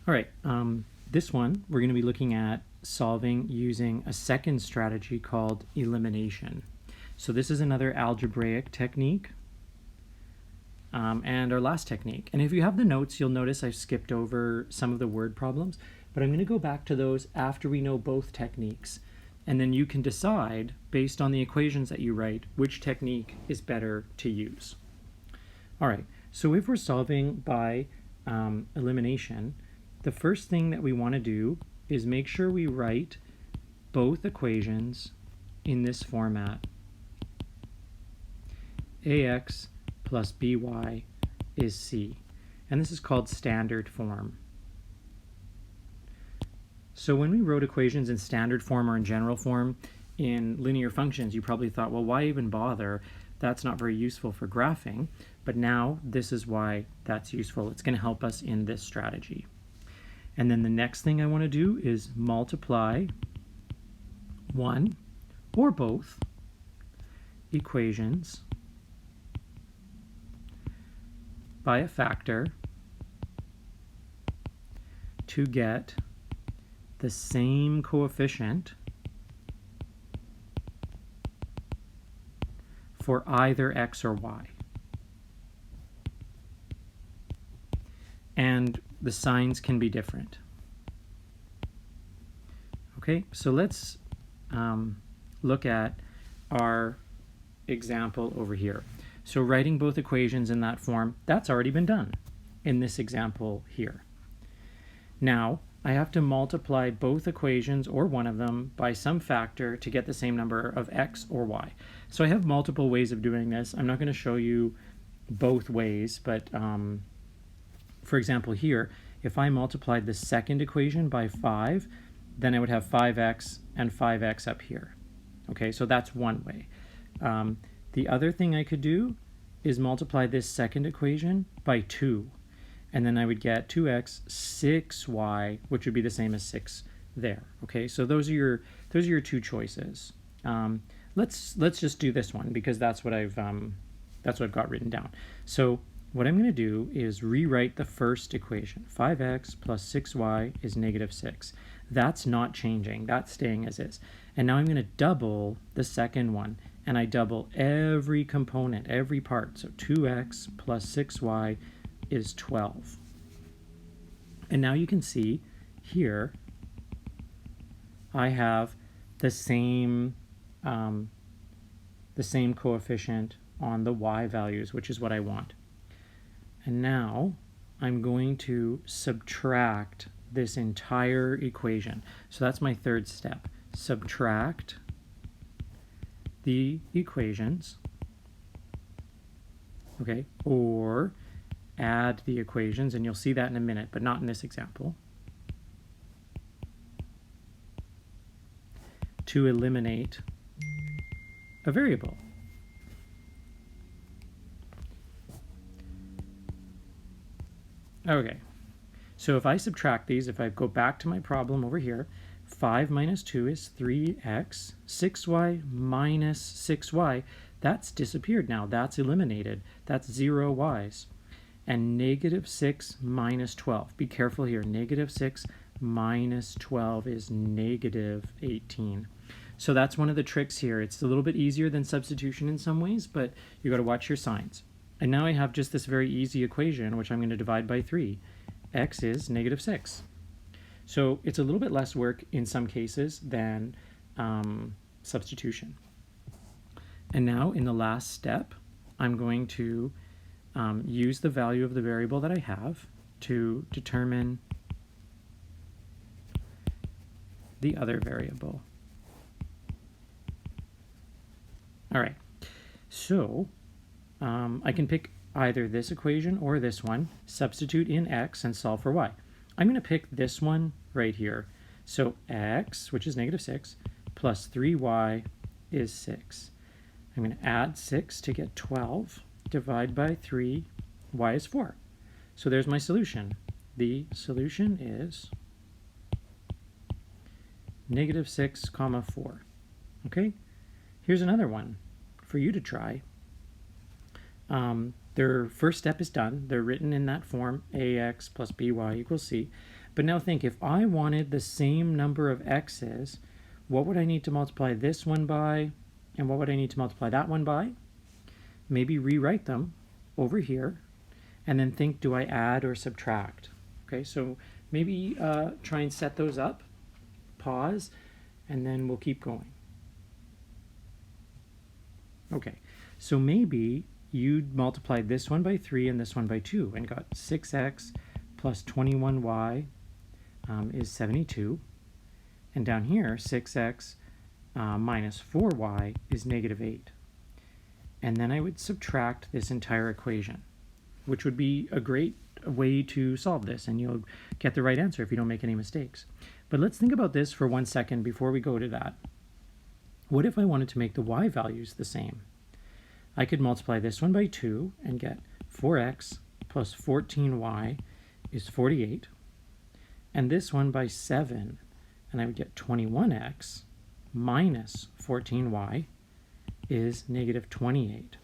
All right, this one we're going to be looking at solving using a second strategy called elimination. So this is another algebraic technique and our last technique. And if you have the notes, you'll notice I've skipped over some of the word problems, but I'm going to go back to those after we know both techniques. And then you can decide, based on the equations that you write, which technique is better to use. All right, so if we're solving by elimination, the first thing that we want to do is make sure we write both equations in this format. ax plus by is c. And this is called standard form. So when we wrote equations in standard form or in general form in linear functions, you probably thought, well, why even bother? That's not very useful for graphing. But now this is why that's useful. It's going to help us in this strategy. And then the next thing I want to do is multiply one or both equations by a factor to get the same coefficient for either x or y. And the signs can be different. Okay, so let's look at our example over here. So writing both equations in that form, that's already been done in this example here. Now, I have to multiply both equations or one of them by some factor to get the same number of x or y. So I have multiple ways of doing this. I'm not going to show you both ways, but for example here, if I multiplied the second equation by 5, then I would have 5x and 5x up here. Okay, so that's one way. The other thing I could do is multiply this second equation by 2. And then I would get 2x, 6y, which would be the same as 6 there. Okay, so those are your two choices. Let's just do this one because that's what I've got written down. So what I'm going to do is rewrite the first equation. 5x plus 6y is negative 6. That's not changing. That's staying as is. And now I'm going to double the second one. And I double every component, every part. So 2x plus 6y is 12. And now you can see here I have the same coefficient on the y values, which is what I want. And now I'm going to subtract this entire equation. So that's my third step. Subtract the equations, okay, or add the equations, and you'll see that in a minute, but not in this example, to eliminate a variable. Okay, so if I subtract these, if I go back to my problem over here, 5 minus 2 is 3x, 6y minus 6y, that's disappeared now, that's eliminated, that's 0 y's. And negative 6 minus 12, be careful here, negative 6 minus 12 is negative 18. So that's one of the tricks here. It's a little bit easier than substitution in some ways, but you got to watch your signs. And now I have just this very easy equation, which I'm going to divide by 3. X is negative 6. So it's a little bit less work in some cases than substitution. And now in the last step, I'm going to use the value of the variable that I have to determine the other variable. All right, so I can pick either this equation or this one, substitute in x, and solve for y. I'm going to pick this one right here. So x, which is negative 6, plus 3y is 6. I'm going to add 6 to get 12. Divide by 3, y is 4. So there's my solution. The solution is negative 6 comma 4. Okay, here's another one for you to try. Their first step is done. They're written in that form, ax plus by equals c. But now think, if I wanted the same number of x's, what would I need to multiply this one by, and what would I need to multiply that one by? Maybe rewrite them over here, and then think, do I add or subtract? Okay, so maybe try and set those up, pause, and then we'll keep going. Okay, so maybe you'd multiplied this one by 3 and this one by 2 and got 6x plus 21y is 72. And down here, 6x minus 4y is negative 8. And then I would subtract this entire equation, which would be a great way to solve this, and you'll get the right answer if you don't make any mistakes. But let's think about this for 1 second before we go to that. What if I wanted to make the y values the same? I could multiply this one by 2 and get 4x plus 14y is 48, and this one by 7, and I would get 21x minus 14y is negative 28.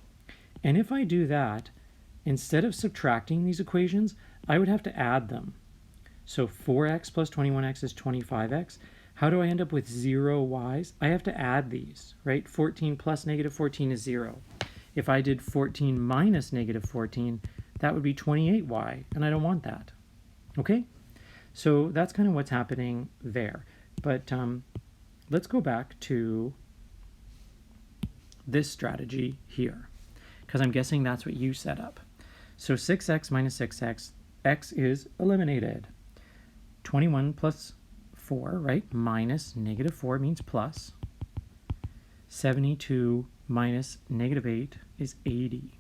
And if I do that, instead of subtracting these equations, I would have to add them. So 4x plus 21x is 25x. How do I end up with 0 y's? I have to add these, right? 14 plus negative 14 is 0. If I did 14 minus negative 14, that would be 28y, and I don't want that. Okay? So that's kind of what's happening there. But let's go back to this strategy here, because I'm guessing that's what you set up. So 6x minus 6x, x is eliminated. 21 plus 4, right? Minus negative 4 means plus. 72 minus negative 8 is 80.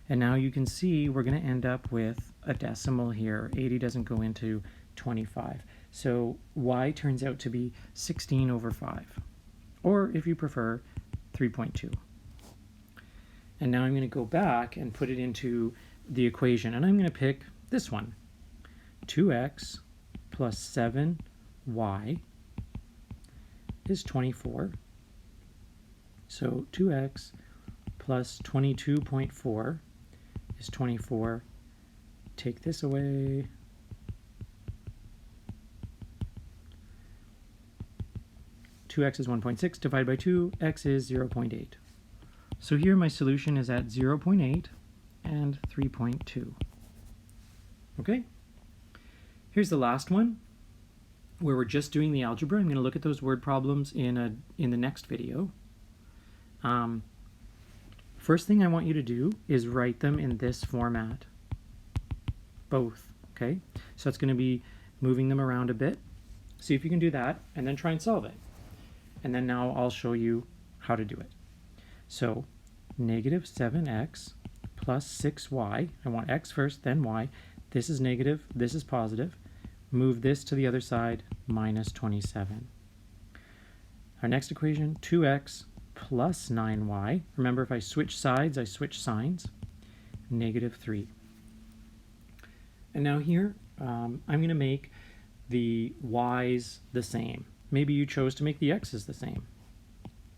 And now you can see we're going to end up with a decimal here. 80 doesn't go into 25. So y turns out to be 16 over 5. Or if you prefer, 3.2. And now I'm going to go back and put it into the equation. And I'm going to pick this one. 2x plus 7y is 24. So 2x plus 22.4 is 24. Take this away. X is 1.6 divided by 2, x is 0.8. So here my solution is at 0.8 and 3.2. Okay? Here's the last one, where we're just doing the algebra. I'm going to look at those word problems in the next video. First thing I want you to do is write them in this format. Both, okay? So it's going to be moving them around a bit. See if you can do that, and then try and solve it. And then now I'll show you how to do it. So negative 7x plus 6y. I want x first, then y. This is negative, this is positive. Move this to the other side, minus 27. Our next equation, 2x plus 9y. Remember, if I switch sides, I switch signs. Negative 3. And now here, I'm going to make the y's the same. Maybe you chose to make the x's the same.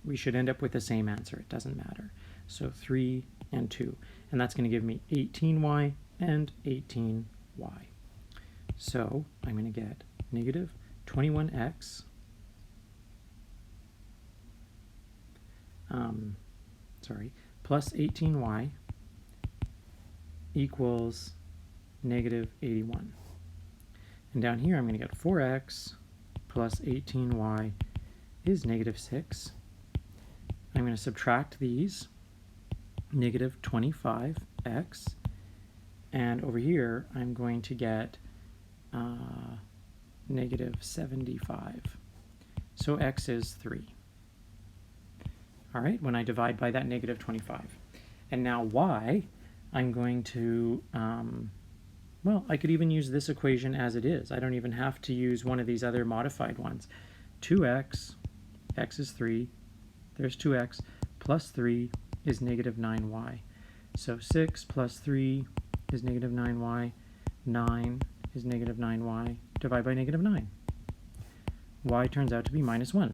We should end up with the same answer. It doesn't matter. So 3 and 2. And that's going to give me 18y and 18y. So I'm going to get negative 21x plus 18y equals negative 81. And down here I'm going to get 4x plus 18y is negative 6. I'm going to subtract these, negative 25x, and over here I'm going to get negative 75. So x is 3. All right, when I divide by that negative 25. And now y, I'm going to, well, I could even use this equation as it is. I don't even have to use one of these other modified ones. 2x, x is 3, there's 2x, plus 3 is negative 9y. So 6 plus 3 is negative 9y, 9 is negative 9y, divide by negative 9. Y turns out to be minus 1.